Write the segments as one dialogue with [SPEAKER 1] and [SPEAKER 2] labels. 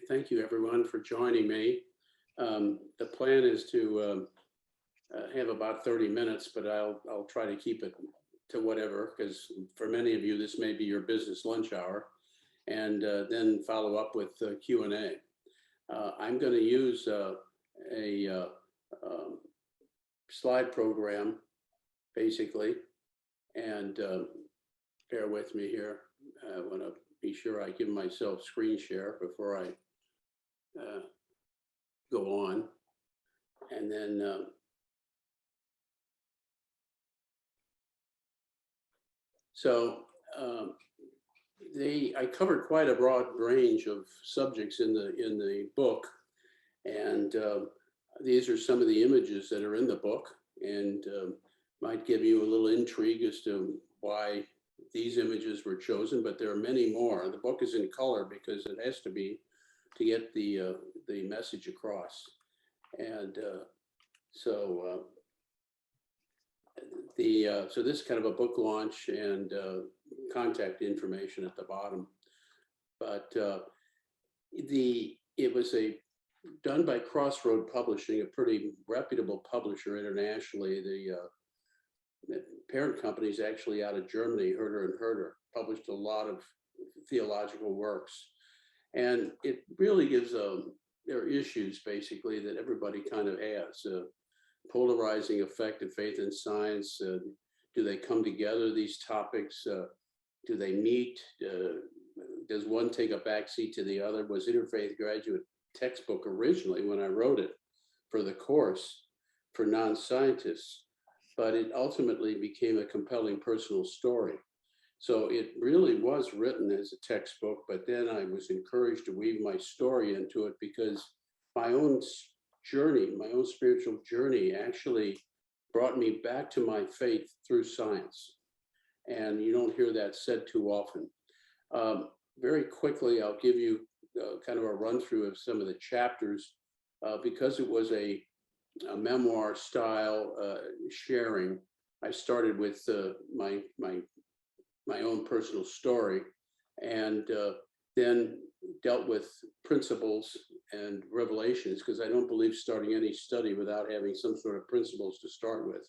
[SPEAKER 1] Thank you, everyone, for joining me. The plan is to have about 30 minutes, but I'll try to keep it to whatever, because for many of you, this may be your business lunch hour, and then follow up with Q&A. I'm going to use a slide program, basically, and bear with me here. I want to be sure I give myself screen share before I go on. And then I covered quite a broad range of subjects in the book, and these are some of the images that are in the book, and might give you a little intrigue as to why these images were chosen, but there are many more. The book is in color because it has to be to get the message across. And so this is kind of a book launch and contact information at the bottom. But it was done by Crossroad Publishing, a pretty reputable publisher internationally. The parent company is actually out of Germany, Herder and Herder, published a lot of theological works. And it really gives, there are issues basically that everybody kind of has. Polarizing effect of faith and science. Do they come together, these topics? Do they meet? Does one take a backseat to the other? Was Interfaith Graduate textbook originally, when I wrote it for the course, for non-scientists, but it ultimately became a compelling personal story. So it really was written as a textbook, but then I was encouraged to weave my story into it because my own journey, my own spiritual journey actually brought me back to my faith through science. And you don't hear that said too often. Very quickly, I'll give you kind of a run through of some of the chapters because it was a memoir style sharing. I started with my own personal story, and then dealt with principles and revelations, because I don't believe starting any study without having some sort of principles to start with.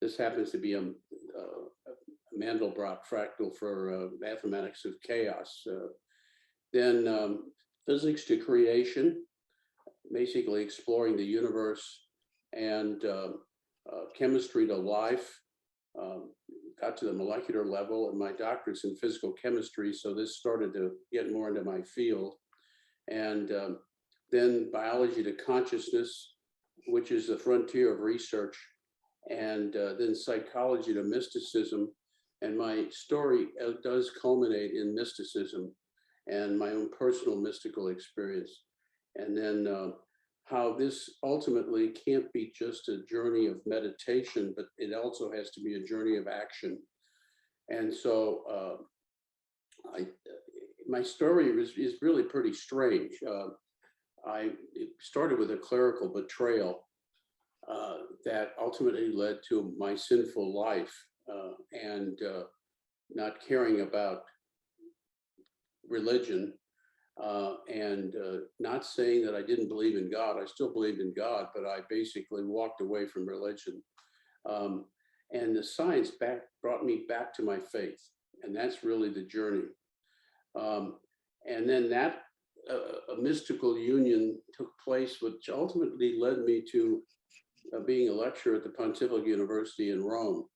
[SPEAKER 1] This happens to be a Mandelbrot fractal for mathematics of chaos. Then physics to creation, basically exploring the universe, and chemistry to life. Got to the molecular level, and my doctorate's in physical chemistry, so this started to get more into my field. And then biology to consciousness, which is the frontier of research, and then psychology to mysticism. And my story does culminate in mysticism and my own personal mystical experience. And then how this ultimately can't be just a journey of meditation, but it also has to be a journey of action. And so my story is really pretty strange. It started with a clerical betrayal that ultimately led to my sinful life and not caring about religion. And not saying that I didn't believe in God. I still believed in God, but I basically walked away from religion. And the science brought me back to my faith. And that's really the journey. And then that a mystical union took place, which ultimately led me to being a lecturer at the Pontifical University in Rome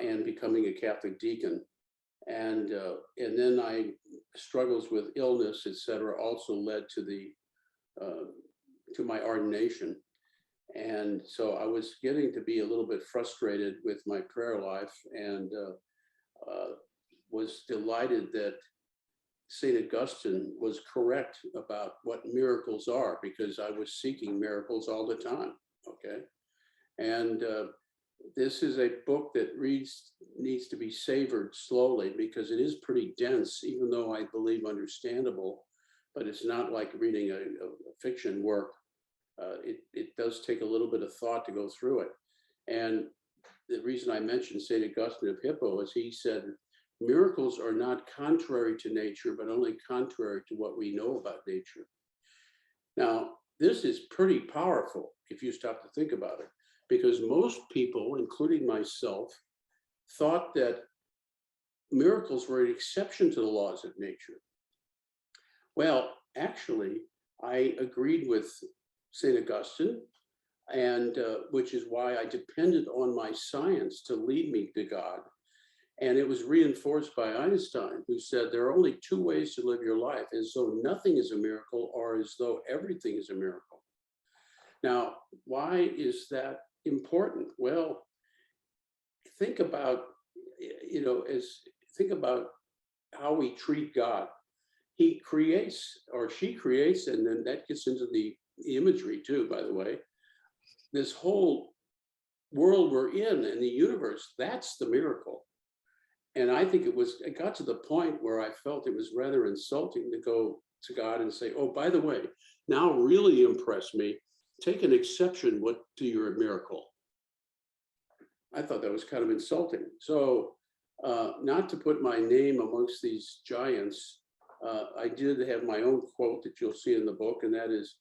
[SPEAKER 1] and becoming a Catholic deacon. And then struggles with illness, etc., also led to my ordination. And so I was getting to be a little bit frustrated with my prayer life, and was delighted that St. Augustine was correct about what miracles are, because I was seeking miracles all the time. Okay, and this is a book that needs to be savored slowly, because it is pretty dense, even though I believe understandable, but it's not like reading a fiction work. It does take a little bit of thought to go through it. And the reason I mentioned St. Augustine of Hippo is he said, miracles are not contrary to nature, but only contrary to what we know about nature. Now, this is pretty powerful if you stop to think about it, because most people, including myself, thought that miracles were an exception to the laws of nature. Well, actually, I agreed with St. Augustine, and which is why I depended on my science to lead me to God. And it was reinforced by Einstein, who said there are only two ways to live your life, as though nothing is a miracle or as though everything is a miracle. Now, why is that important? Well, think about, think about how we treat God. He creates, or she creates, and then that gets into the imagery too, by the way, this whole world we're in and the universe, that's the miracle. And I think it got to the point where I felt it was rather insulting to go to God and say, oh, by the way, now really impress me, take an exception to your miracle. I thought that was kind of insulting. So not to put my name amongst these giants, I did have my own quote that you'll see in the book, and that is,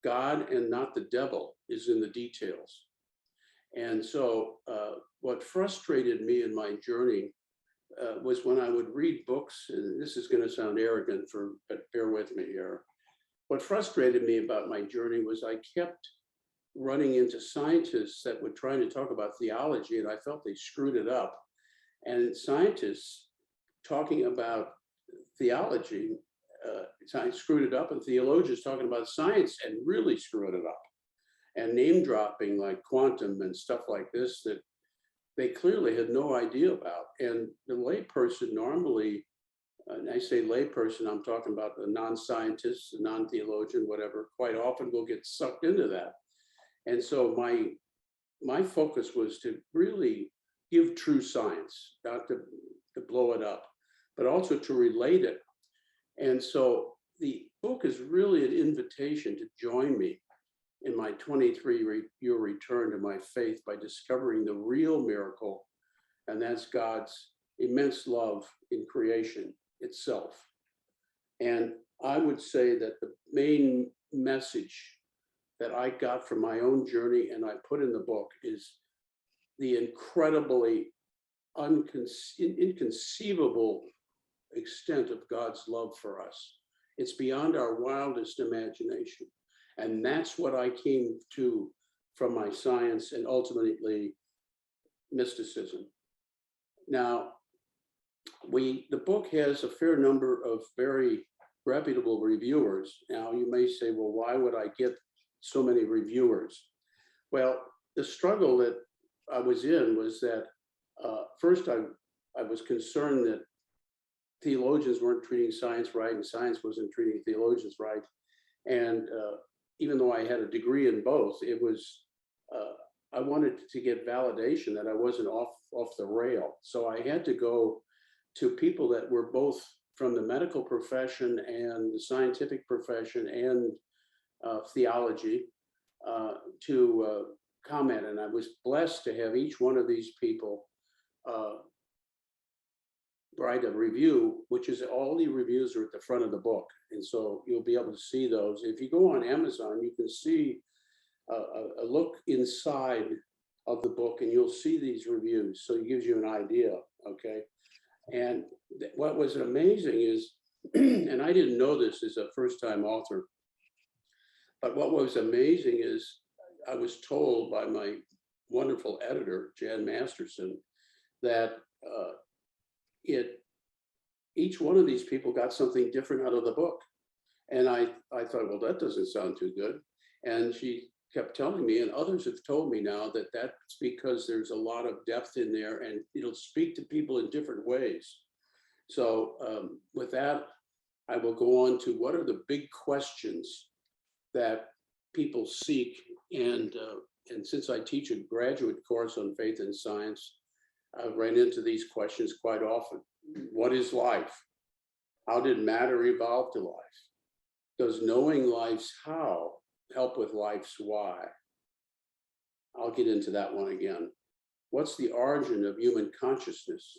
[SPEAKER 1] God and not the devil is in the details. And so what frustrated me in my journey was when I would read books, and this is going to sound arrogant, but bear with me here. What frustrated me about my journey was I kept running into scientists that were trying to talk about theology, and I felt they screwed it up. And scientists talking about theology, science screwed it up, and theologians talking about science and really screwed it up. And name dropping like quantum and stuff like this that they clearly had no idea about. And the layperson normally, and I say layperson, I'm talking about the non-scientist, the non-theologian, whatever, quite often will get sucked into that. And so my focus was to really give true science, not to blow it up, but also to relate it. And so the book is really an invitation to join me in my 23-year return to my faith by discovering the real miracle, and that's God's immense love in creation itself. And I would say that the main message that I got from my own journey and I put in the book is the incredibly inconceivable extent of God's love for us. It's beyond our wildest imagination. And that's what I came to from my science and ultimately mysticism. Now, the book has a fair number of very reputable reviewers. Now, you may say, well, why would I get so many reviewers? Well, the struggle that I was in was that first I was concerned that theologians weren't treating science right and science wasn't treating theologians right. And even though I had a degree in both, it was, I wanted to get validation that I wasn't off the rail. So I had to go to people that were both from the medical profession and the scientific profession and theology to comment. And I was blessed to have each one of these people write a review, which is all the reviews are at the front of the book. And so you'll be able to see those. If you go on Amazon, you can see a look inside of the book and you'll see these reviews. So it gives you an idea, okay? And what was amazing is, and I didn't know this as a first-time author, but what was amazing is I was told by my wonderful editor, Jan Masterson, that each one of these people got something different out of the book. And I thought, well, that doesn't sound too good. And she kept telling me, and others have told me now, that that's because there's a lot of depth in there and it'll speak to people in different ways. So with that, I will go on to what are the big questions that people seek. And since I teach a graduate course on faith and science, I ran into these questions quite often. What is life? How did matter evolve to life? Does knowing life's how help with life's why? I'll get into that one again. What's the origin of human consciousness?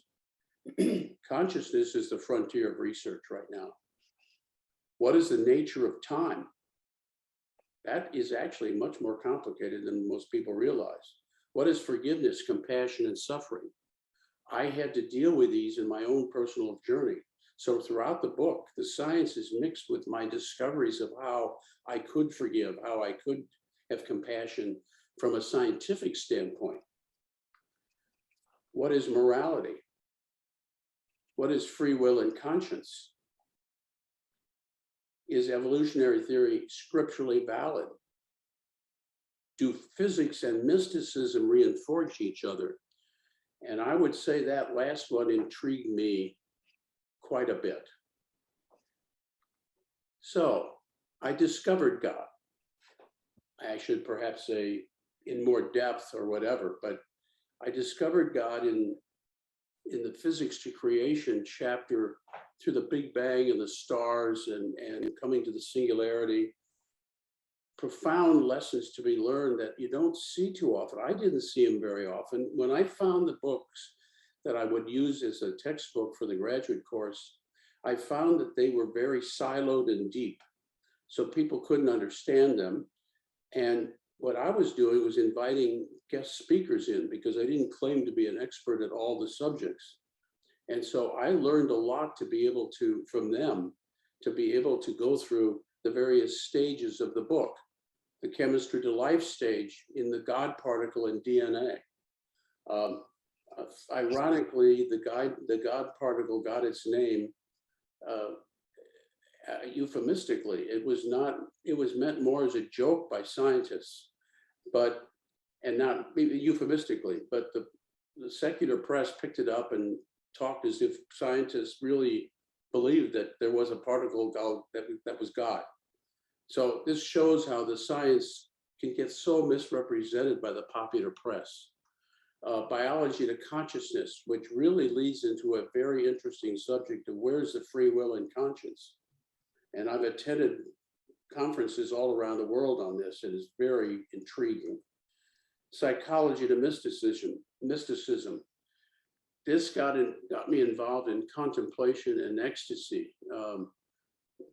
[SPEAKER 1] Consciousness is the frontier of research right now. What is the nature of time? That is actually much more complicated than most people realize. What is forgiveness, compassion, and suffering? I had to deal with these in my own personal journey. So throughout the book, the science is mixed with my discoveries of how I could forgive, how I could have compassion from a scientific standpoint. What is morality? What is free will and conscience? Is evolutionary theory scripturally valid? Do physics and mysticism reinforce each other? And I would say that last one intrigued me quite a bit. So I discovered God. I should perhaps say in more depth or whatever, but I discovered God in the physics to creation chapter, through the Big Bang and the stars and coming to the singularity. Profound lessons to be learned that you don't see too often. I didn't see them very often. When I found the books that I would use as a textbook for the graduate course, I found that they were very siloed and deep, so people couldn't understand them. And what I was doing was inviting guest speakers in, because I didn't claim to be an expert at all the subjects. And so I learned a lot to be able to, from them, to be able to go through the various stages of the book. The chemistry to life stage in the God particle in DNA. Ironically, the God particle got its name euphemistically. It was meant more as a joke by scientists, and not euphemistically, but the secular press picked it up and talked as if scientists really believed that there was a particle that was God. So this shows how the science can get so misrepresented by the popular press. Biology to consciousness, which really leads into a very interesting subject of where's the free will and conscience. And I've attended conferences all around the world on this, and it's very intriguing. Psychology to mysticism. This got me involved in contemplation and ecstasy.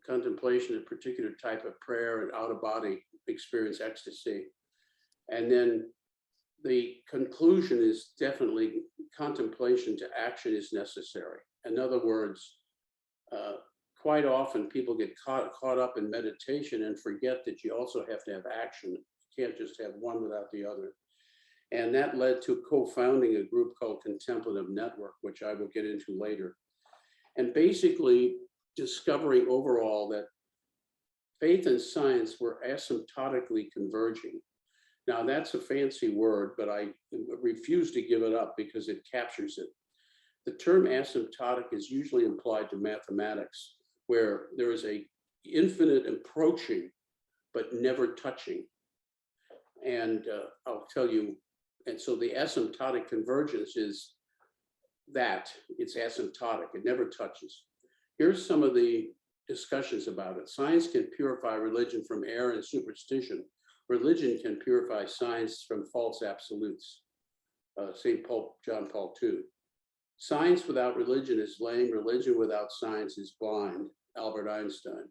[SPEAKER 1] Contemplation, a particular type of prayer, and out-of-body experience, ecstasy. And then the conclusion is definitely contemplation to action is necessary. In other words, quite often people get caught up in meditation and forget that you also have to have action. You can't just have one without the other. And that led to co-founding a group called Contemplative Network, which I will get into later. And basically discovering overall that faith and science were asymptotically converging. Now that's a fancy word, but I refuse to give it up because it captures it. The term asymptotic is usually applied to mathematics, where there is a infinite approaching, but never touching. And I'll tell you, and so the asymptotic convergence is that, it's asymptotic, it never touches. Here's some of the discussions about it. Science can purify religion from error and superstition. Religion can purify science from false absolutes. John Paul II. Science without religion is lame. Religion without science is blind. Albert Einstein.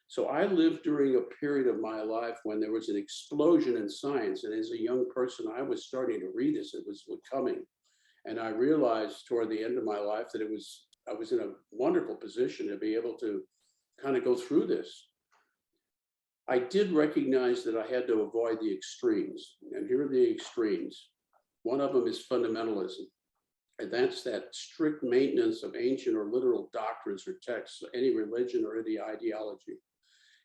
[SPEAKER 1] So I lived during a period of my life when there was an explosion in science. And as a young person, I was starting to read this. It was coming. And I realized toward the end of my life that I was in a wonderful position to be able to kind of go through this. I did recognize that I had to avoid the extremes. And here are the extremes. One of them is fundamentalism. And that's that strict maintenance of ancient or literal doctrines or texts, any religion or any ideology.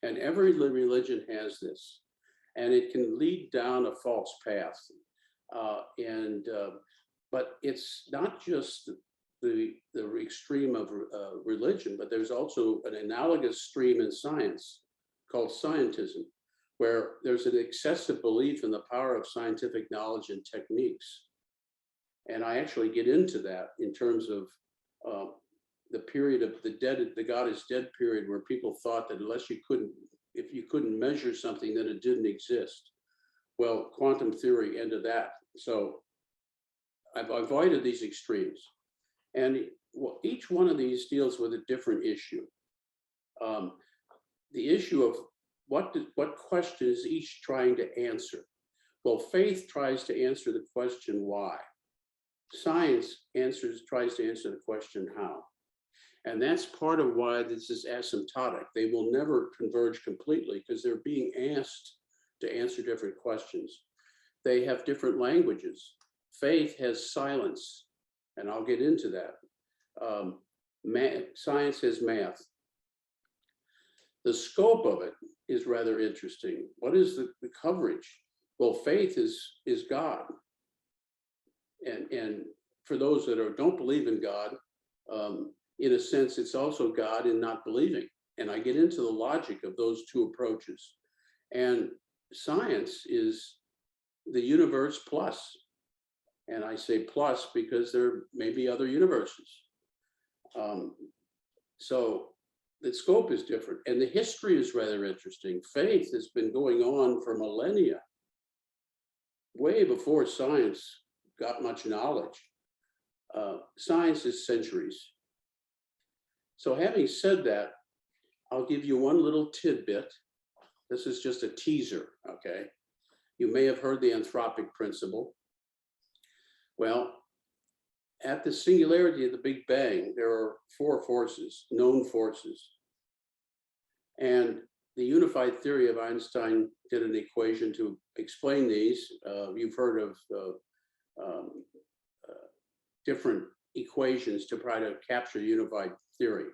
[SPEAKER 1] And every religion has this. And it can lead down a false path. But it's not just the extreme of religion, but there's also an analogous stream in science called scientism, where there's an excessive belief in the power of scientific knowledge and techniques. And I actually get into that in terms of the period of the God is dead period, where people thought that if you couldn't measure something, then it didn't exist. Well, quantum theory ended that. So I've avoided these extremes. And each one of these deals with a different issue. The issue of what question is each trying to answer? Well, faith tries to answer the question why. Science tries to answer the question how. And that's part of why this is asymptotic. They will never converge completely because they're being asked to answer different questions. They have different languages. Faith has silence, and I'll get into that. Science has math. The scope of it is rather interesting. What is the coverage? Well, faith is God. And for those that don't believe in God, in a sense, it's also God in not believing. And I get into the logic of those two approaches. And science is the universe plus. And I say plus because there may be other universes. So the scope is different. And the history is rather interesting. Faith has been going on for millennia, way before science got much knowledge. Science is centuries. So having said that, I'll give you one little tidbit. This is just a teaser, okay? You may have heard the anthropic principle. Well, at the singularity of the Big Bang, there are 4 forces, known forces. And the unified theory of Einstein did an equation to explain these. You've heard of different equations to try to capture unified theory.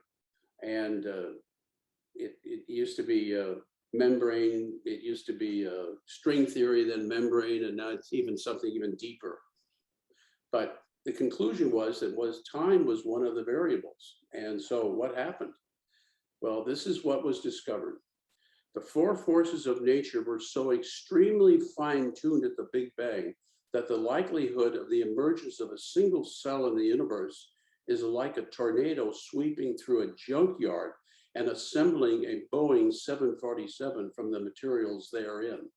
[SPEAKER 1] And it used to be membrane, it used to be string theory, then membrane, and now it's even something even deeper. But the conclusion was that time was one of the variables. And so what happened? Well, this is what was discovered. The 4 forces of nature were so extremely fine-tuned at the Big Bang that the likelihood of the emergence of a single cell in the universe is like a tornado sweeping through a junkyard and assembling a Boeing 747 from the materials therein.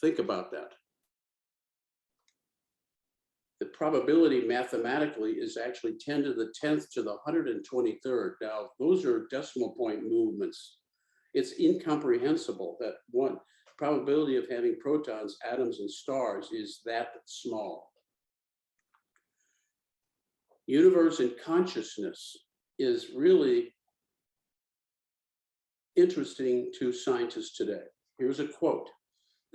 [SPEAKER 1] Think about that. The probability mathematically is actually 10 to the 10th to the 123rd. Now, those are decimal point movements. It's incomprehensible that one probability of having protons, atoms, and stars is that small. Universe and consciousness is really interesting to scientists today. Here's a quote.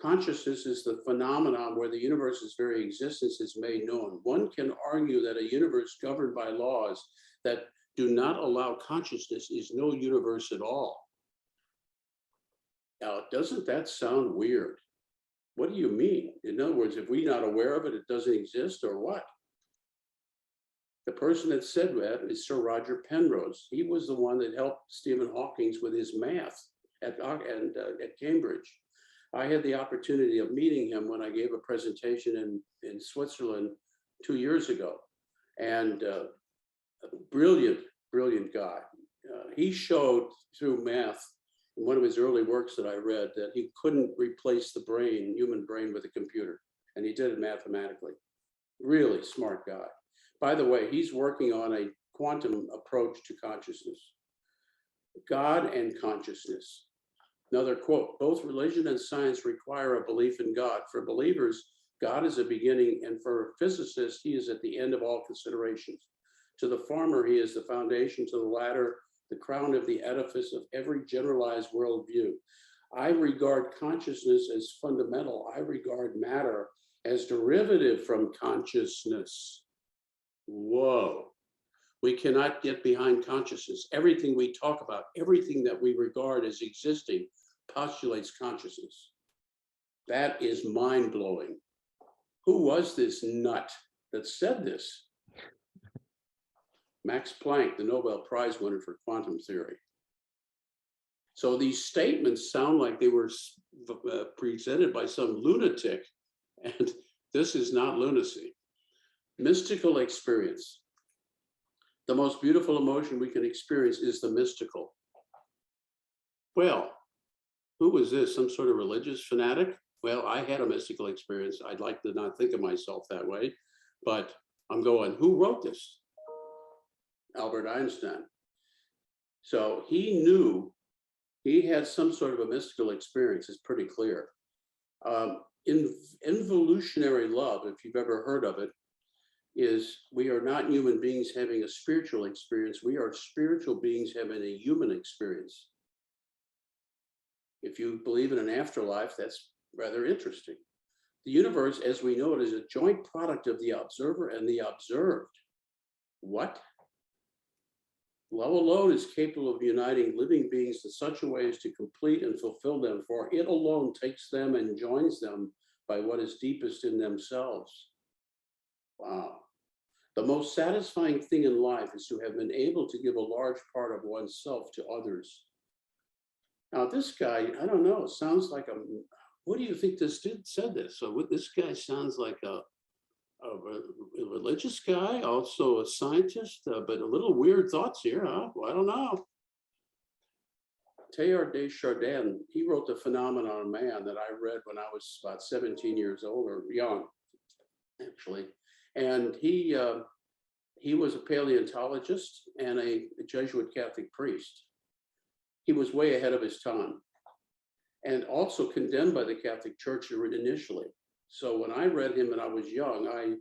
[SPEAKER 1] Consciousness is the phenomenon where the universe's very existence is made known. One can argue that a universe governed by laws that do not allow consciousness is no universe at all. Now, doesn't that sound weird? What do you mean? In other words, if we're not aware of it, it doesn't exist, or what? The person that said that is Sir Roger Penrose. He was the one that helped Stephen Hawking with his math at Cambridge. I had the opportunity of meeting him when I gave a presentation in Switzerland 2 years ago. And brilliant, brilliant guy. He showed through math in one of his early works that I read that he couldn't replace the brain, human brain, with a computer. And he did it mathematically. Really smart guy. By the way, he's working on a quantum approach to consciousness. God and consciousness. Another quote, both religion and science require a belief in God. For believers, God is a beginning, and for physicists, he is at the end of all considerations. To the former, he is the foundation, to the latter, the crown of the edifice of every generalized worldview. I regard consciousness as fundamental. I regard matter as derivative from consciousness. Whoa. We cannot get behind consciousness. Everything we talk about, everything that we regard as existing postulates consciousness. That is mind-blowing. Who was this nut that said this? Max Planck, the Nobel Prize winner for quantum theory. So these statements sound like they were presented by some lunatic, and this is not lunacy. Mystical experience. The most beautiful emotion we can experience is the mystical. Well, who was this? Some sort of religious fanatic? Well, I had a mystical experience. I'd like to not think of myself that way, but I'm going, who wrote this? Albert Einstein. So he knew he had some sort of a mystical experience. It's pretty clear. Involutionary love, if you've ever heard of it, is we are not human beings having a spiritual experience. We are spiritual beings having a human experience. If you believe in an afterlife, that's rather interesting. The universe, as we know it, is a joint product of the observer and the observed. What? Love alone is capable of uniting living beings in such a way as to complete and fulfill them, for it alone takes them and joins them by what is deepest in themselves. Wow. The most satisfying thing in life is to have been able to give a large part of oneself to others. Now, this guy, I don't know, sounds like what do you think this dude said this? So this guy sounds like a religious guy, also a scientist, but a little weird thoughts here, huh? Well, I don't know. Teilhard de Chardin, he wrote The Phenomenon of Man that I read when I was about 17 years old, or young, actually. And he was a paleontologist and a Jesuit Catholic priest. He was way ahead of his time, and also condemned by the Catholic Church initially. So when I read him and I was young,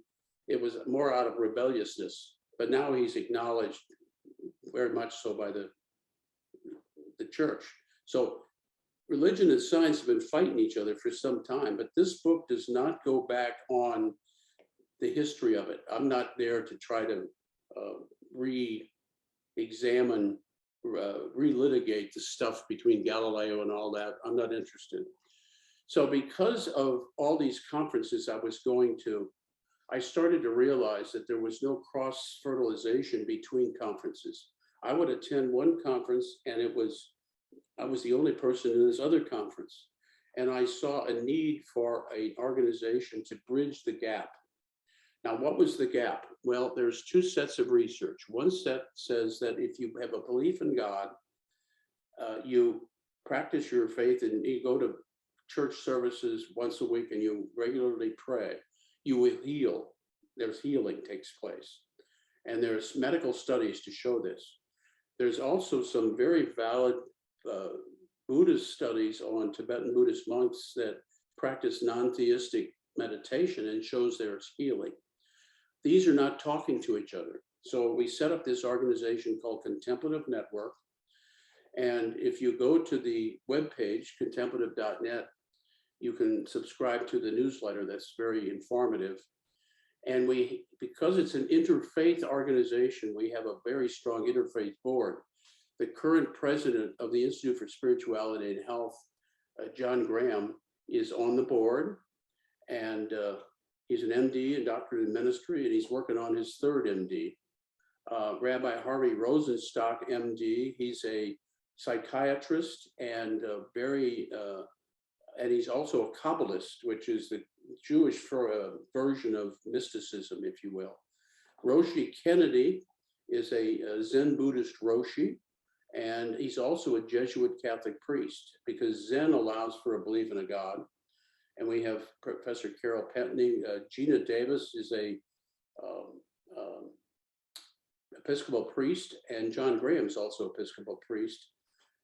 [SPEAKER 1] it was more out of rebelliousness, but now he's acknowledged very much so by the church. So religion and science have been fighting each other for some time, but this book does not go back on the history of it. I'm not there to try to re-examine, relitigate the stuff between Galileo and all that. I'm not interested. So because of all these conferences I was going to, I started to realize that there was no cross-fertilization between conferences. I would attend one conference and I was the only person in this other conference. And I saw a need for an organization to bridge the gap. Now, what was the gap? Well, there's two sets of research. One set says that if you have a belief in God, you practice your faith and you go to church services once a week and you regularly pray, you will heal. There's healing takes place. And there's medical studies to show this. There's also some very valid Buddhist studies on Tibetan Buddhist monks that practice non-theistic meditation and shows there's healing. These are not talking to each other. So we set up this organization called Contemplative Network. And if you go to the webpage, contemplative.net, you can subscribe to the newsletter that's very informative. And because it's an interfaith organization, we have a very strong interfaith board. The current president of the Institute for Spirituality and Health, John Graham, is on the board. And he's an MD and doctorate in ministry, and he's working on his third MD. Rabbi Harvey Rosenstock, MD, he's a psychiatrist and and he's also a Kabbalist, which is the Jewish version of mysticism, if you will. Roshi Kennedy is a Zen Buddhist Roshi, and he's also a Jesuit Catholic priest, because Zen allows for a belief in a God. And we have Professor Carol Pentney. Gina Davis is a Episcopal priest, and John Graham is also Episcopal priest.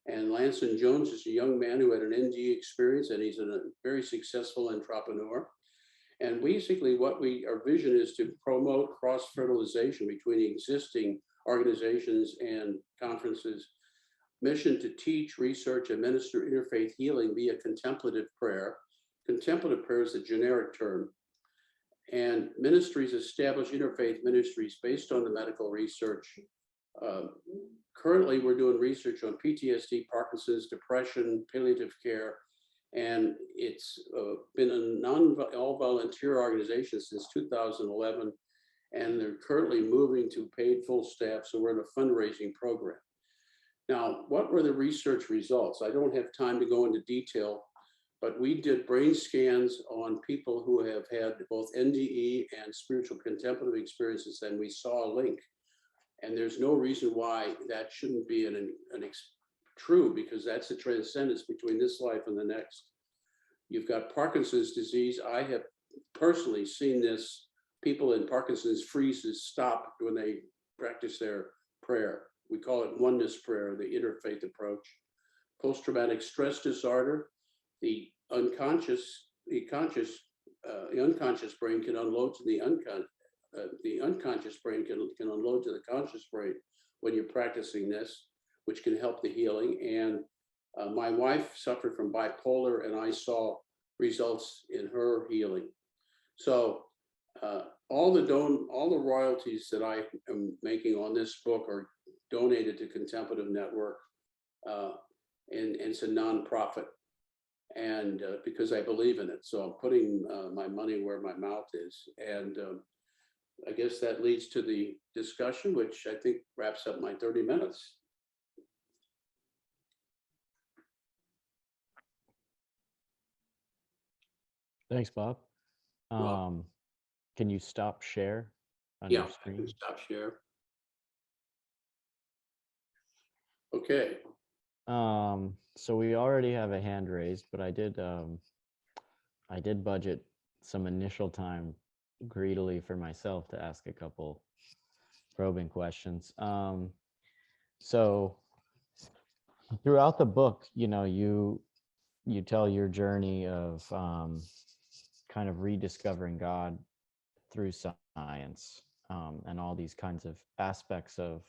[SPEAKER 1] And Lanson Jones is a young man who had an ND experience, and he's a very successful entrepreneur. And basically our vision is to promote cross-fertilization between existing organizations and conferences. Mission to teach, research, and minister interfaith healing via contemplative prayer. Contemplative prayer is a generic term. And ministries establish interfaith ministries based on the medical research. Currently, we're doing research on PTSD, Parkinson's, depression, palliative care, and it's been a all-volunteer organization since 2011, and they're currently moving to paid full staff, so we're in a fundraising program. Now, what were the research results? I don't have time to go into detail, but we did brain scans on people who have had both NDE and spiritual contemplative experiences, and we saw a link. And there's no reason why that shouldn't be true, because that's the transcendence between this life and the next. You've got Parkinson's disease. I have personally seen this people in Parkinson's freezes stop when they practice their prayer. We call it oneness prayer, the interfaith approach. Post-traumatic stress disorder, the unconscious brain can unload to the unconscious brain can unload to the conscious brain when you're practicing this, which can help the healing. And my wife suffered from bipolar, and I saw results in her healing. So all the royalties that I am making on this book are donated to Contemplative Network, and it's a nonprofit. And because I believe in it, so I'm putting my money where my mouth is. And I guess that leads to the discussion, which I think wraps up my 30 minutes.
[SPEAKER 2] Thanks, Bob.
[SPEAKER 1] Well,
[SPEAKER 2] Can you stop share on
[SPEAKER 1] yeah,
[SPEAKER 2] your
[SPEAKER 1] I
[SPEAKER 2] screen?
[SPEAKER 1] can stop share. Okay.
[SPEAKER 2] So we already have a hand raised, but I did budget some initial time greedily for myself to ask a couple probing questions. So throughout the book, you tell your journey of kind of rediscovering God through science, and all these kinds of aspects of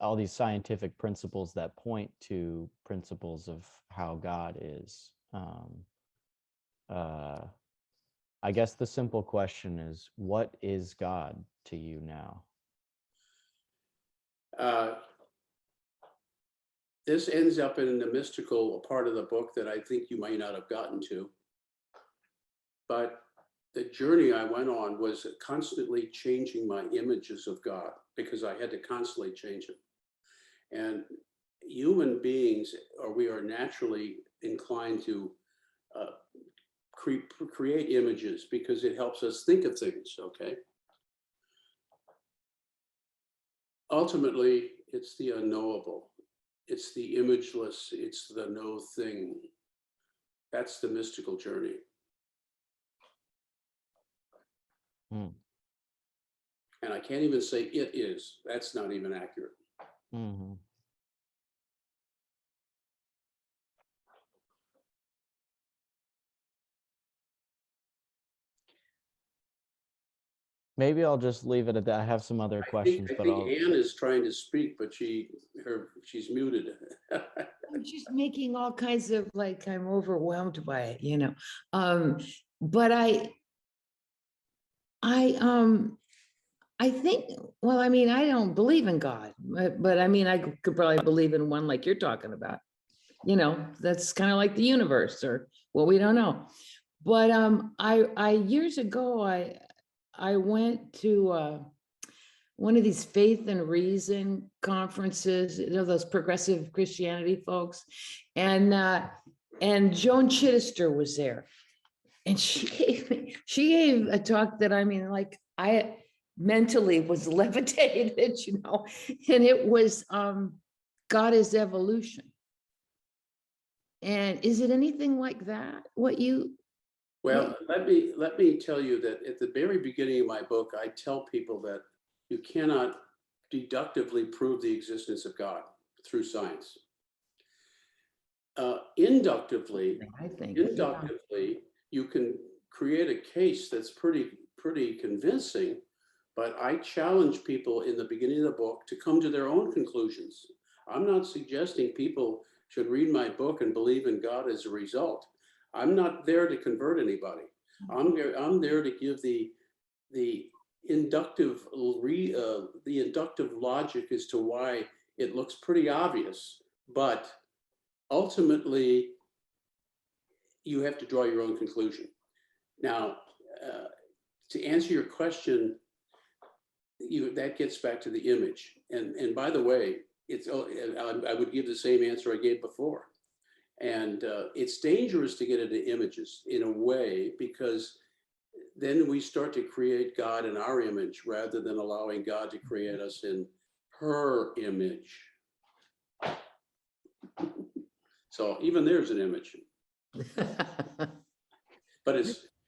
[SPEAKER 2] all these scientific principles that point to principles of how God is. I guess the simple question is, what is God to you now?
[SPEAKER 1] This ends up in the mystical part of the book that I think you might not have gotten to. But the journey I went on was constantly changing my images of God, because I had to constantly change them. And human beings, or we are naturally inclined to create images because it helps us think of things, okay? Ultimately, it's the unknowable. It's the imageless. It's the no thing. That's the mystical journey. And I can't even say it is. That's not even accurate.
[SPEAKER 2] Mm-hmm. Maybe I'll just leave it at that. I have some other questions,
[SPEAKER 1] I
[SPEAKER 2] but
[SPEAKER 1] think Anne is trying to speak, but she's muted.
[SPEAKER 3] I'm just making all kinds of, like, I'm overwhelmed by it, but I think, well, I mean, I don't believe in God, but I mean, I could probably believe in one like you're talking about, that's kind of like the universe, or well, we don't know. But I years ago, I went to one of these faith and reason conferences, those progressive Christianity folks. And Joan Chittister was there. And she gave a talk that, I mean, like, I mentally was levitated, and it was God is evolution. And is it anything like that?
[SPEAKER 1] Well, let me tell you that at the very beginning of my book, I tell people that you cannot deductively prove the existence of God through science. Inductively, you can create a case that's pretty convincing, but I challenge people in the beginning of the book to come to their own conclusions. I'm not suggesting people should read my book and believe in God as a result. I'm not there to convert anybody. I'm there to give the inductive logic as to why it looks pretty obvious, but ultimately you have to draw your own conclusion. Now, to answer your question, that gets back to the image. And by the way, I would give the same answer I gave before. And it's dangerous to get into images in a way, because then we start to create God in our image rather than allowing God to create us in her image. So even there's an image. But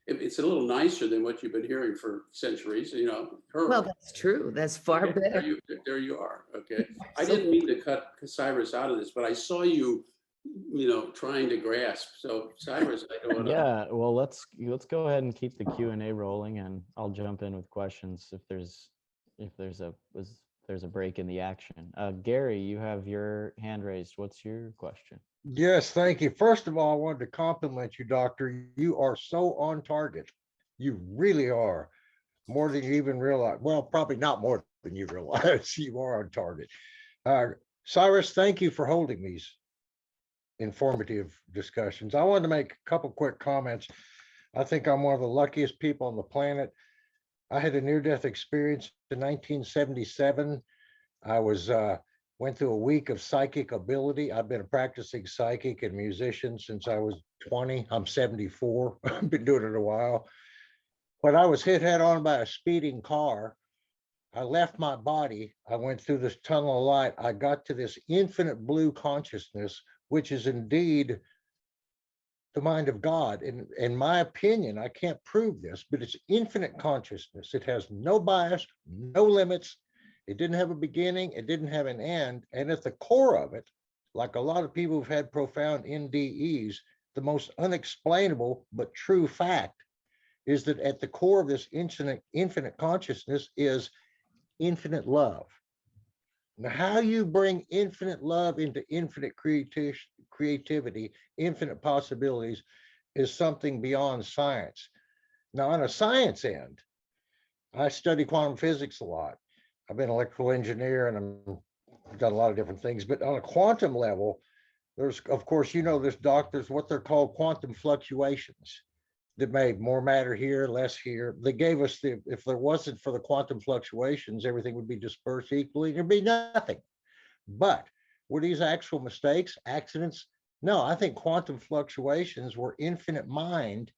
[SPEAKER 1] it's a little nicer than what you've been hearing for centuries, you know.
[SPEAKER 3] Well,
[SPEAKER 1] Her.
[SPEAKER 3] that's true. That's far
[SPEAKER 1] Okay,
[SPEAKER 3] better.
[SPEAKER 1] there you are. Okay. I
[SPEAKER 3] So-
[SPEAKER 1] didn't mean to cut Cyrus out of this, but I saw you, you know, trying to grasp. So Cyrus, I don't want to.
[SPEAKER 2] Yeah, well, let's go ahead and keep the Q&A rolling, and I'll jump in with questions if there's a break in the action. Gary, you have your hand raised. What's your question?
[SPEAKER 4] Yes, thank you. First of all, I wanted to compliment you, Doctor. You are so on target. You really are. More than you even realize. Well, probably not more than you realize. You are on target. Cyrus, thank you for holding these informative discussions. I wanted to make a couple quick comments. I think I'm one of the luckiest people on the planet. I had a near-death experience in 1977. I went through a week of psychic ability. I've been a practicing psychic and musician since I was 20. I'm 74. I've been doing it a while. When I was hit head on by a speeding car, I left my body. I went through this tunnel of light. I got to this infinite blue consciousness, which is indeed the mind of God. In my opinion, I can't prove this, but it's infinite consciousness. It has no bias, no limits. It didn't have a beginning. It didn't have an end. And at the core of it, like a lot of people who've had profound NDEs, the most unexplainable but true fact is that at the core of this infinite consciousness is infinite love. Now, how you bring infinite love into infinite creativity, infinite possibilities, is something beyond science. Now, on a science end, I study quantum physics a lot. I've been an electrical engineer and I've done a lot of different things, but on a quantum level, there's, of course, you know, there's doctors, what they're called quantum fluctuations that made more matter here, less here. They gave us if there wasn't for the quantum fluctuations, everything would be dispersed equally, there'd be nothing. But were these actual mistakes, accidents? No, I think quantum fluctuations were infinite mind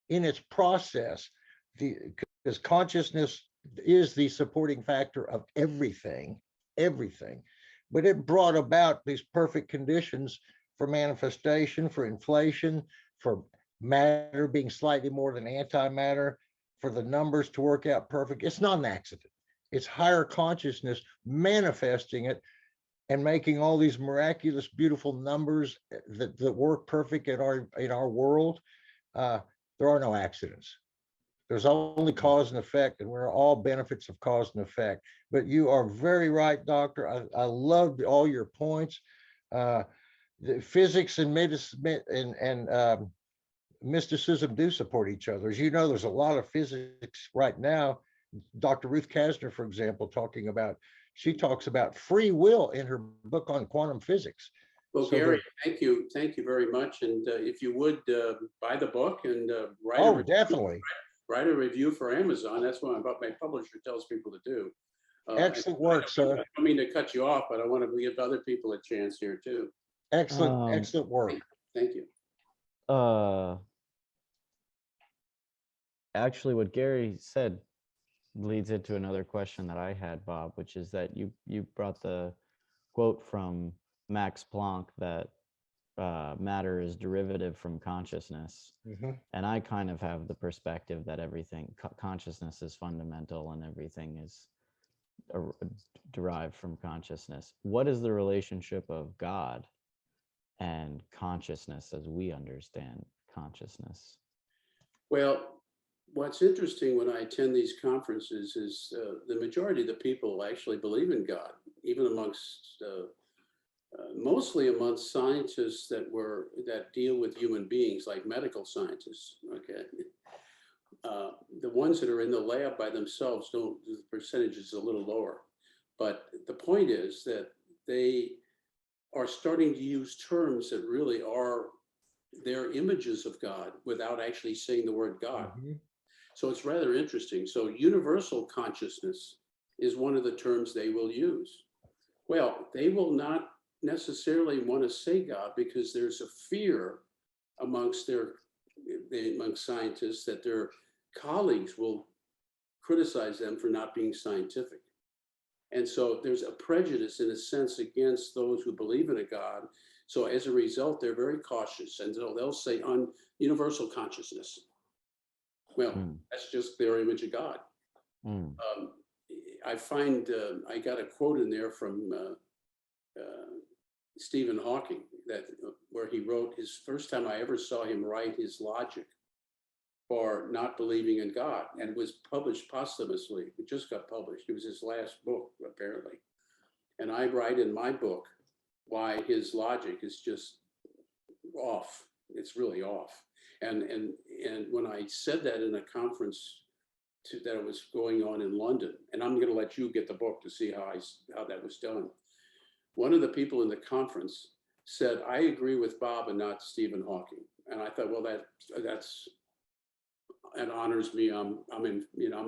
[SPEAKER 4] in its process. Because consciousness is the supporting factor of everything. But it brought about these perfect conditions for manifestation, for inflation, for matter being slightly more than antimatter, for the numbers to work out perfect. It's not an accident. It's higher consciousness manifesting it and making all these miraculous, beautiful numbers that work perfect in our world. There are no accidents. There's only cause and effect, and we're all benefits of cause and effect. But you are very right, Doctor. I loved all your points. The physics and medicine and mysticism do support each other. As you know, there's a lot of physics right now. Dr. Ruth Kasner, for example, she talks about free will in her book on quantum physics.
[SPEAKER 1] Well,
[SPEAKER 4] So
[SPEAKER 1] Gary, thank you very much. And if you would buy the book and
[SPEAKER 4] definitely
[SPEAKER 1] write a review for Amazon. That's what my publisher tells people to do.
[SPEAKER 4] Excellent work, sir.
[SPEAKER 1] I don't mean to cut you off, but I want to give other people a chance here too.
[SPEAKER 4] Excellent work.
[SPEAKER 1] Thank you.
[SPEAKER 2] Actually, what Gary said leads into another question that I had, Bob, which is that you brought the quote from Max Planck that matter is derivative from consciousness.
[SPEAKER 4] Mm-hmm.
[SPEAKER 2] And I kind of have the perspective that everything, consciousness is fundamental and everything is derived from consciousness. What is the relationship of God and consciousness as we understand consciousness?
[SPEAKER 1] Well, what's interesting when I attend these conferences is the majority of the people actually believe in God, even amongst mostly amongst scientists that deal with human beings, like medical scientists. Okay, the ones that are in the lab by themselves the percentage is a little lower, but the point is that they are starting to use terms that really are their images of God without actually saying the word God.
[SPEAKER 4] Mm-hmm.
[SPEAKER 1] So it's rather interesting. So universal consciousness is one of the terms they will use. Well, they will not necessarily want to say God because there's a fear amongst scientists that their colleagues will criticize them for not being scientific. And so there's a prejudice in a sense against those who believe in a God. So as a result, they're very cautious, and so they'll say on universal consciousness. Well,
[SPEAKER 2] Mm.
[SPEAKER 1] that's just their image of God.
[SPEAKER 2] Mm.
[SPEAKER 1] I find I got a quote in there from Stephen Hawking that where he wrote his first time I ever saw him write his logic for not believing in God, and was published posthumously. It just got published. It was his last book, apparently. And I write in my book why his logic is just off. It's really off. And when I said that in a conference that was going on in London, and I'm going to let you get the book to see how that was done. One of the people in the conference said, "I agree with Bob and not Stephen Hawking." And I thought, well, that honors me. I'm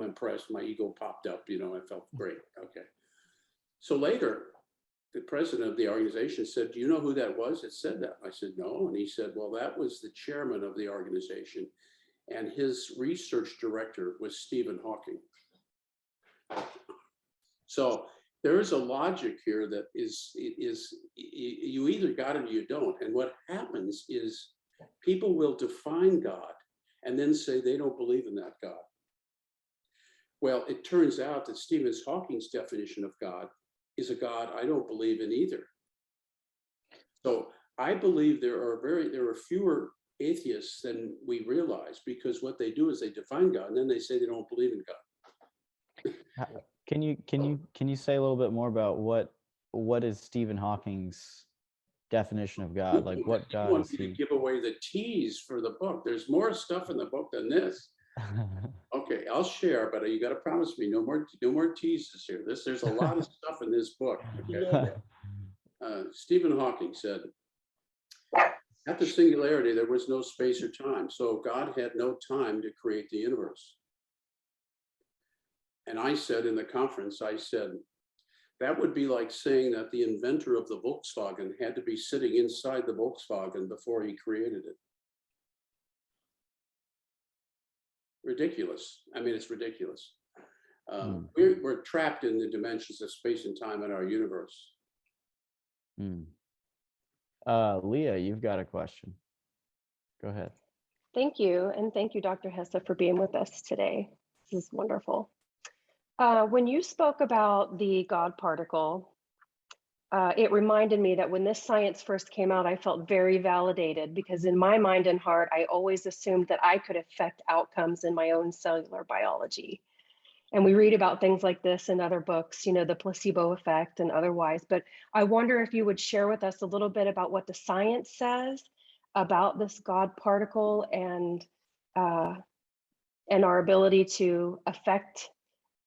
[SPEAKER 1] impressed. My ego popped up. I felt great. Okay. So later, the president of the organization said, "Do you know who that was that said that?" I said, "No." And he said, "Well, that was the chairman of the organization, and his research director was Stephen Hawking." So there is a logic here that is you either got it or you don't. And what happens is people will define God and then say they don't believe in that God. Well, it turns out that Stephen Hawking's definition of God is a God I don't believe in either. So I believe there are fewer atheists than we realize, because what they do is they define God and then they say they don't believe in God.
[SPEAKER 2] Can you say a little bit more about what is Stephen Hawking's definition of God? Like, what
[SPEAKER 1] You
[SPEAKER 2] God
[SPEAKER 1] want
[SPEAKER 2] is
[SPEAKER 1] me to
[SPEAKER 2] he?
[SPEAKER 1] give away the tease for the book? There's more stuff in the book than this. Okay, I'll share, but you got to promise me no more teases here. There's a lot of stuff in this book. Okay? Stephen Hawking said, "At the singularity, there was no space or time, so God had no time to create the universe." And I said in the conference, I said, that would be like saying that the inventor of the Volkswagen had to be sitting inside the Volkswagen before he created it. Ridiculous. I mean, it's ridiculous. We're trapped in the dimensions of space and time in our universe.
[SPEAKER 2] Leah, you've got a question. Go ahead.
[SPEAKER 5] Thank you. And thank you, Dr. Hesse, for being with us today. This is wonderful. When you spoke about the God particle, it reminded me that when this science first came out, I felt very validated, because in my mind and heart, I always assumed that I could affect outcomes in my own cellular biology. And we read about things like this in other books, the placebo effect and otherwise. But I wonder if you would share with us a little bit about what the science says about this God particle and our ability to affect,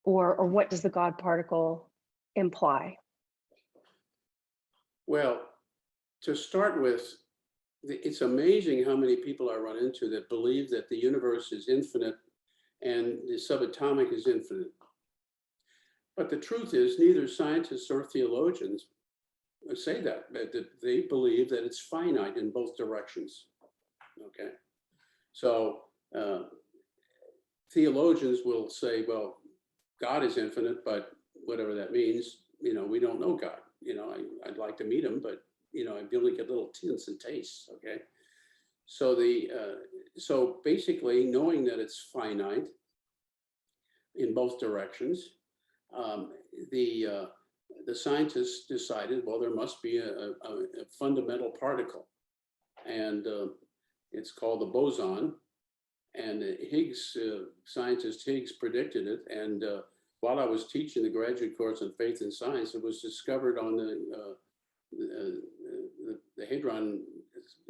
[SPEAKER 5] or what does the God particle imply?
[SPEAKER 1] Well, to start with, it's amazing how many people I run into that believe that the universe is infinite and the subatomic is infinite. But the truth is, neither scientists or theologians say that they believe that it's finite in both directions. Okay, so theologians will say, well, God is infinite, but whatever that means, we don't know God. I'd like to meet him, but I only get little tints and tastes. Okay, so so basically, knowing that it's finite in both directions, the scientists decided, well, there must be a fundamental particle, and it's called the boson. And Higgs, scientist Higgs, predicted it. And while I was teaching the graduate course on faith and science, it was discovered on the Hadron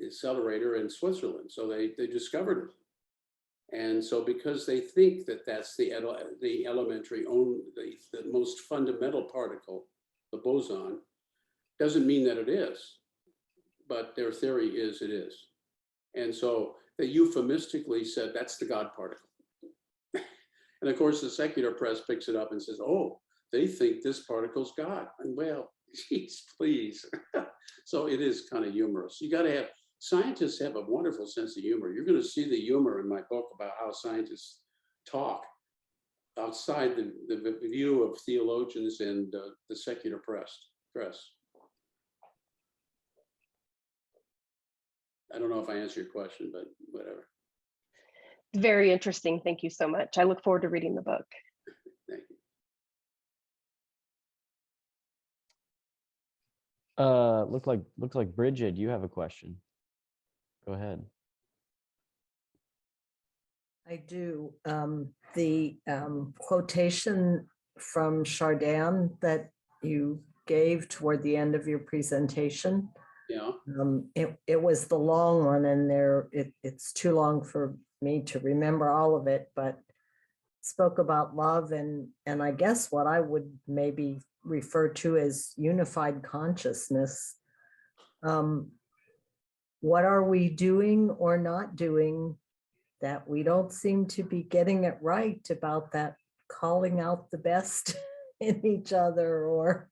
[SPEAKER 1] accelerator in Switzerland. So they discovered it. And so because they think that that's the elementary, the most fundamental particle, the boson, doesn't mean that it is, but their theory is it is. And so they euphemistically said that's the God particle. And of course, the secular press picks it up and says, oh, they think this particle's God. And well, geez, please. So it is kind of humorous. You got to have, scientists have a wonderful sense of humor. You're going to see the humor in my book about how scientists talk outside the view of theologians and the secular press. I don't know if I answered your question, but whatever.
[SPEAKER 5] Very interesting. Thank you so much. I look forward to reading the book.
[SPEAKER 1] Thank you.
[SPEAKER 2] Looks like Bridget, you have a question. Go ahead.
[SPEAKER 6] I do. The quotation from Chardin that you gave toward the end of your presentation,
[SPEAKER 1] Yeah.
[SPEAKER 6] it was the long one, and it's too long for me to remember all of it, but spoke about love and I guess what I would maybe refer to as unified consciousness. What are we doing or not doing that we don't seem to be getting it right about that calling out the best in each other? Or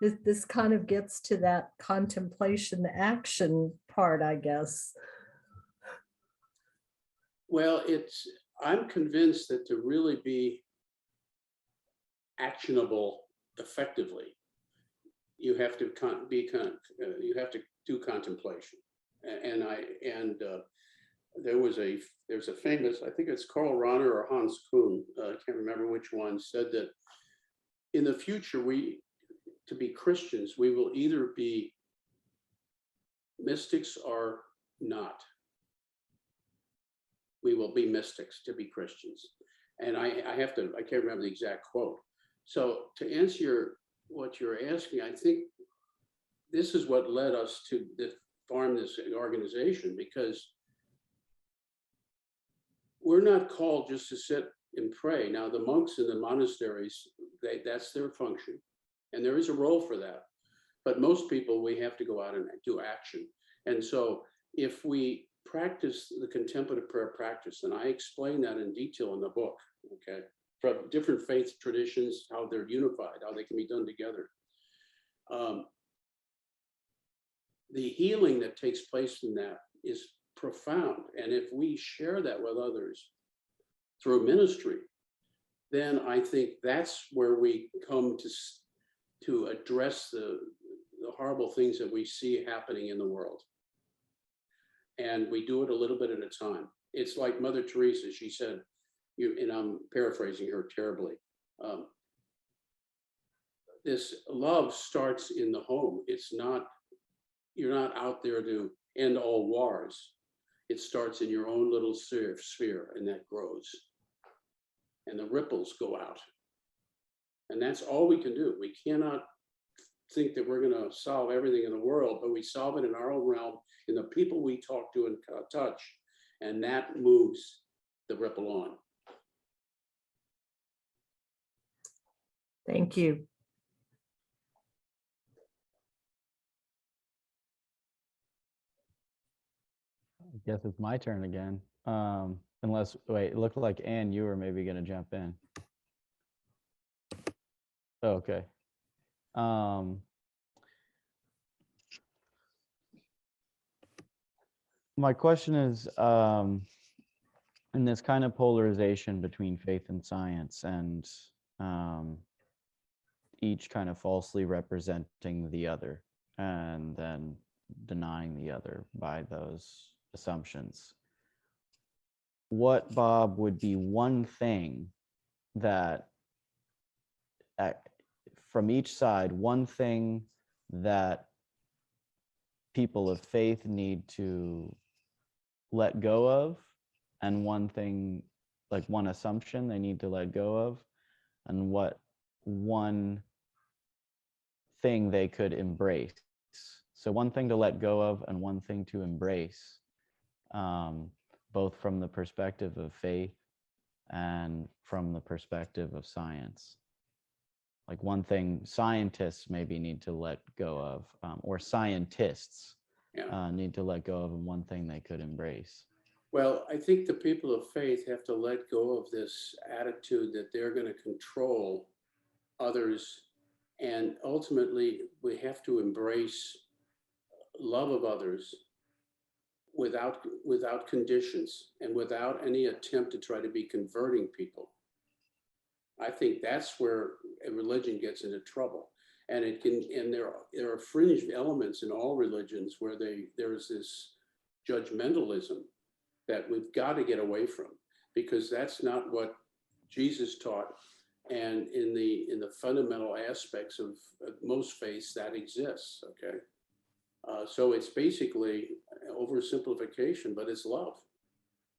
[SPEAKER 6] this kind of gets to that contemplation action part, I guess.
[SPEAKER 1] Well, I'm convinced that to really be actionable effectively, you have to you have to do contemplation. There's a famous, I think it's Karl Rahner or Hans Kuhn, I can't remember which one, said that in the future, to be Christians, we will either be mystics or not. We will be mystics to be Christians. And I can't remember the exact quote. So to answer what you're asking, I think this is what led us to form this organization, because we're not called just to sit and pray. Now, the monks in the monasteries, that's their function, and there is a role for that. But most people, we have to go out and do action. And so if we practice the contemplative prayer practice, and I explain that in detail in the book, okay, from different faith traditions, how they're unified, how they can be done together. The healing that takes place in that is profound. And if we share that with others through ministry, then I think that's where we come to address the horrible things that we see happening in the world. And we do it a little bit at a time. It's like Mother Teresa, she said, and I'm paraphrasing her terribly, this love starts in the home. You're not out there to end all wars. It starts in your own little sphere, and that grows. And the ripples go out. And that's all we can do. We cannot think that we're going to solve everything in the world, but we solve it in our own realm, in the people we talk to and touch, and that moves the ripple on.
[SPEAKER 6] Thank you.
[SPEAKER 2] I guess it's my turn again. Unless, wait, it looked like Anne, you were maybe going to jump in. Oh, okay. My question is, in this kind of polarization between faith and science, and each kind of falsely representing the other and then denying the other by those assumptions, what, Bob, would be one thing that from each side, one thing that people of faith need to let go of, and one thing, like one assumption they need to let go of, and what one thing they could embrace? So one thing to let go of and one thing to embrace, both from the perspective of faith and from the perspective of science. Like one thing scientists maybe need to let go of, or scientists need to let go of, and one thing they could embrace.
[SPEAKER 1] Well, I think the people of faith have to let go of this attitude that they're going to control others. And ultimately, we have to embrace love of others without conditions and without any attempt to try to be converting people. I think that's where a religion gets into trouble. And there are fringe elements in all religions where there's this judgmentalism that we've got to get away from, because that's not what Jesus taught. And in the fundamental aspects of most faiths, that exists. Okay, so it's basically oversimplification, but it's love,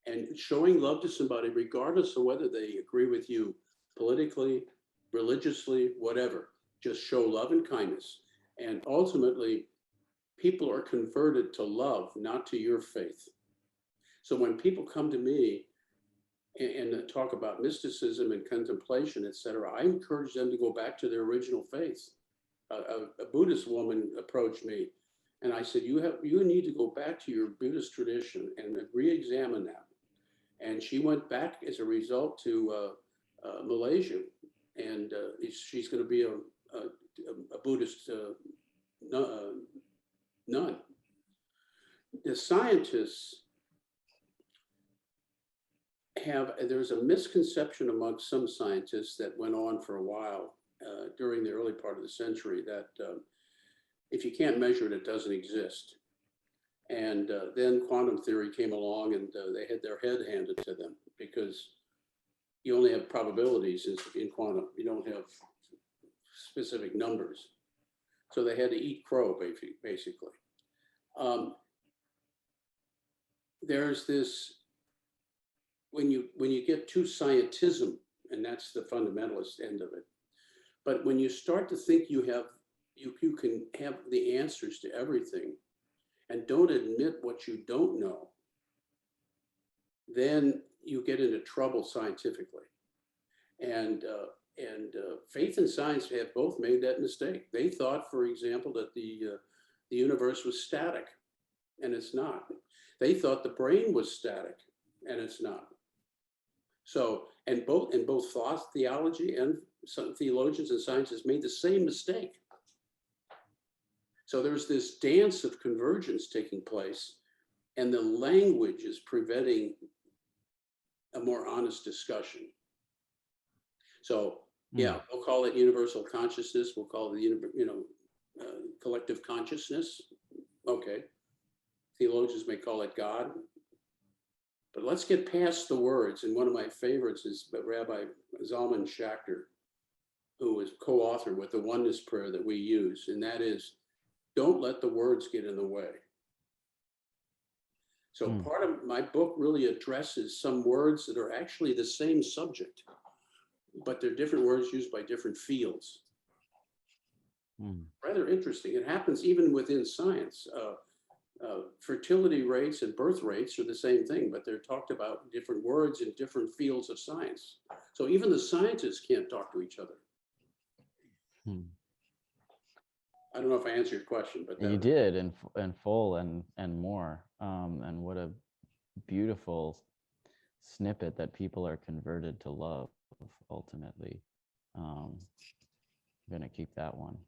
[SPEAKER 1] and showing love to somebody regardless of whether they agree with you politically, religiously, whatever. Just show love and kindness, and ultimately, people are converted to love, not to your faith. So when people come to me and talk about mysticism and contemplation, etc., I encourage them to go back to their original faith. A Buddhist woman approached me, and I said, you need to go back to your Buddhist tradition and re-examine that. And she went back as a result to Malaysia, and she's going to be a Buddhist nun. The scientists there's a misconception amongst some scientists that went on for a while during the early part of the century that if you can't measure it, it doesn't exist. And then quantum theory came along, and they had their head handed to them, because you only have probabilities in quantum. You don't have specific numbers. So they had to eat crow, basically. There's this, when you get to scientism, and that's the fundamentalist end of it, but when you start to think you can have the answers to everything and don't admit what you don't know, then you get into trouble scientifically. And faith and science have both made that mistake. They thought, for example, that the universe was static, and it's not. They thought the brain was static, and it's not. So, and both thought theology and some theologians and scientists made the same mistake. So there's this dance of convergence taking place, and the language is preventing a more honest discussion. So yeah, we'll call it universal consciousness. We'll call it collective consciousness. Okay, theologians may call it God. But let's get past the words. And one of my favorites is Rabbi Zalman Schachter, who was co-author with the oneness prayer that we use. And that is, don't let the words get in the way. So part of my book really addresses some words that are actually the same subject, but they're different words used by different fields. Rather interesting. It happens even within science. Fertility rates and birth rates are the same thing, but they're talked about in different words in different fields of science. So even the scientists can't talk to each other. I don't know if I answered your question, but
[SPEAKER 2] You did in full and more. And what a beautiful snippet that people are converted to love ultimately. I'm gonna keep that one.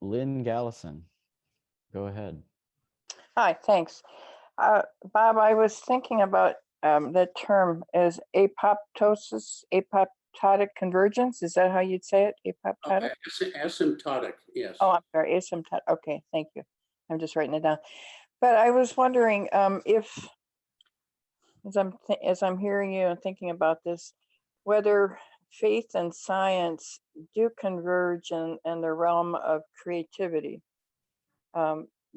[SPEAKER 2] Lynn Gallison, go ahead.
[SPEAKER 7] Hi, thanks. Bob, I was thinking about the term as asymptotic convergence. Is that how you'd say it? Apoptotic?
[SPEAKER 1] Asymptotic, yes.
[SPEAKER 7] Oh, I'm sorry, asymptotic. Okay, thank you. I'm just writing it down. But I was wondering if, as I'm hearing you and thinking about this, whether faith and science do converge in the realm of creativity.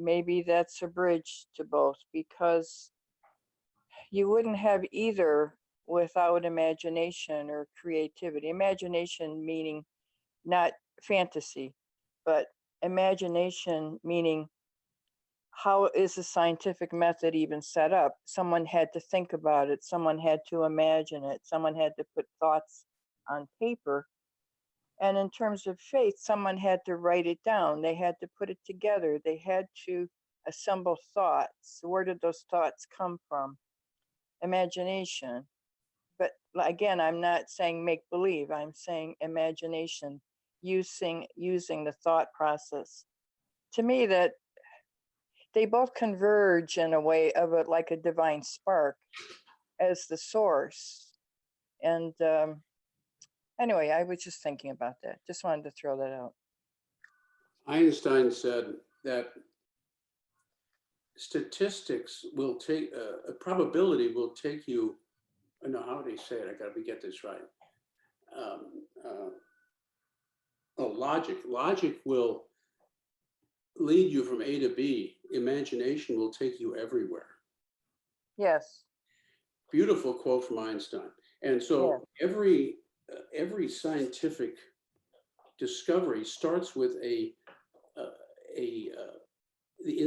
[SPEAKER 7] Maybe that's a bridge to both, because you wouldn't have either without imagination or creativity. Imagination meaning not fantasy, but imagination meaning how is the scientific method even set up? Someone had to think about it. Someone had to imagine it. Someone had to put thoughts on paper. And in terms of faith, someone had to write it down. They had to put it together. They had to assemble thoughts. Where did those thoughts come from? Imagination. But again, I'm not saying make believe. I'm saying imagination, using the thought process. To me, that they both converge in a way of it, like a divine spark as the source. And anyway, I was just thinking about that. Just wanted to throw that out.
[SPEAKER 1] Einstein said that statistics will take, a probability will take you, no, how do they say it? I gotta get this right. Logic will lead you from A to B. Imagination will take you everywhere.
[SPEAKER 7] Yes,
[SPEAKER 1] Beautiful quote from Einstein. And so every scientific discovery starts with it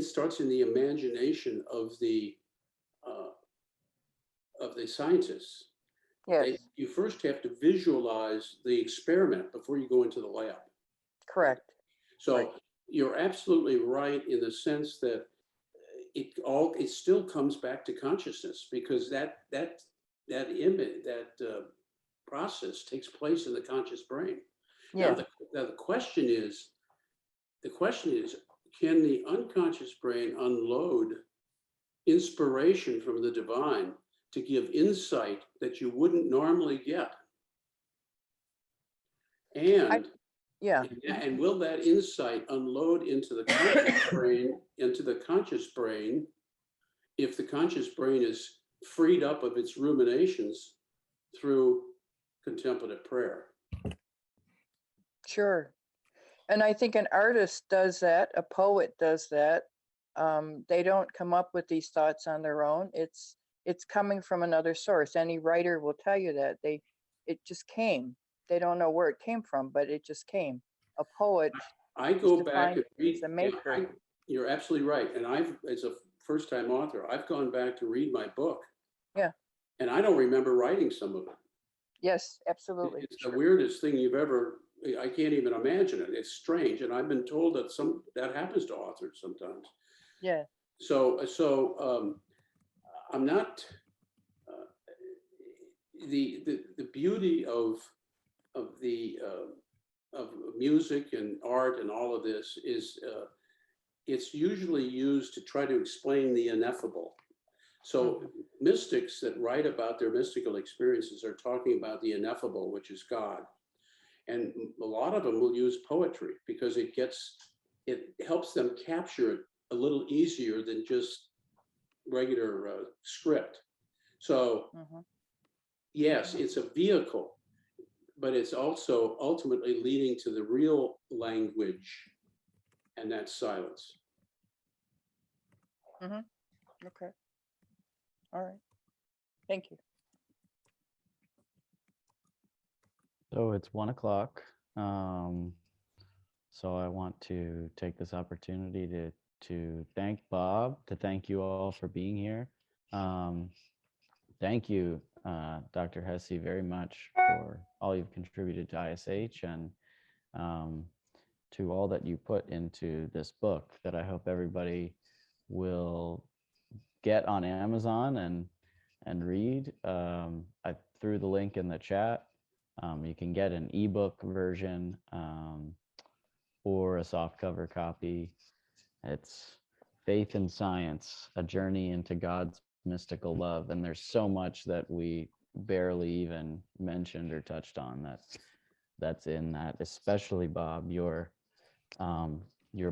[SPEAKER 1] starts in the imagination of the scientists.
[SPEAKER 7] yes,
[SPEAKER 1] You first have to visualize the experiment before you go into the lab.
[SPEAKER 7] correct.
[SPEAKER 1] So
[SPEAKER 7] Right.
[SPEAKER 1] you're absolutely right in the sense that it still comes back to consciousness, because that image, that process takes place in the conscious brain.
[SPEAKER 7] Yeah,
[SPEAKER 1] Now the question is, can the unconscious brain unload inspiration from the divine to give insight that you wouldn't normally get? And
[SPEAKER 7] yeah,
[SPEAKER 1] and will that insight unload into the conscious brain, if the conscious brain is freed up of its ruminations through contemplative prayer?
[SPEAKER 7] sure. And I think an artist does that, a poet does that. They don't come up with these thoughts on their own. It's coming from another source. Any writer will tell you that it just came. They don't know where it came from, but it just came. A poet
[SPEAKER 1] I
[SPEAKER 7] is
[SPEAKER 1] go back
[SPEAKER 7] defined
[SPEAKER 1] and read.
[SPEAKER 7] as a maker.
[SPEAKER 1] You're absolutely right. And as a first-time author, I've gone back to read my book.
[SPEAKER 7] Yeah.
[SPEAKER 1] And I don't remember writing some of it.
[SPEAKER 7] Yes, absolutely.
[SPEAKER 1] It's the weirdest thing you've ever. I can't even imagine it. It's strange, and I've been told that that happens to authors sometimes.
[SPEAKER 7] Yeah.
[SPEAKER 1] So I'm not. The beauty of the of music and art and all of this is it's usually used to try to explain the ineffable. So mystics that write about their mystical experiences are talking about the ineffable, which is God. And a lot of them will use poetry because it helps them capture it a little easier than just regular script. So yes, it's a vehicle, but it's also ultimately leading to the real language, and that's silence.
[SPEAKER 7] Okay. All right. Thank you.
[SPEAKER 2] So it's 1 o'clock. So I want to take this opportunity to thank Bob, to thank you all for being here. Thank you, Dr. Hesse, very much for all you've contributed to ISH and to all that you put into this book that I hope everybody will get on Amazon and read. I threw the link in the chat. You can get an ebook version or a softcover copy. It's Faith and Science, A Journey into God's Mystical Love. And there's so much that we barely even mentioned or touched on that's in that, especially Bob, your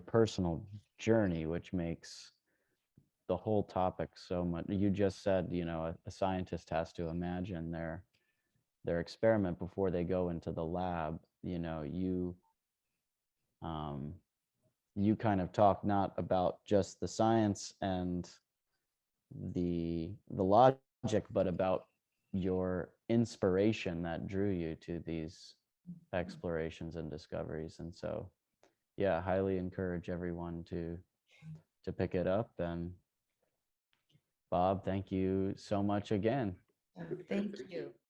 [SPEAKER 2] personal journey, which makes the whole topic so much. You just said, a scientist has to imagine their experiment before they go into the lab. You kind of talk not about just the science and the logic, but about your inspiration that drew you to these explorations and discoveries. And so, yeah, I highly encourage everyone to pick it up. And Bob, thank you so much again.
[SPEAKER 3] Thank you.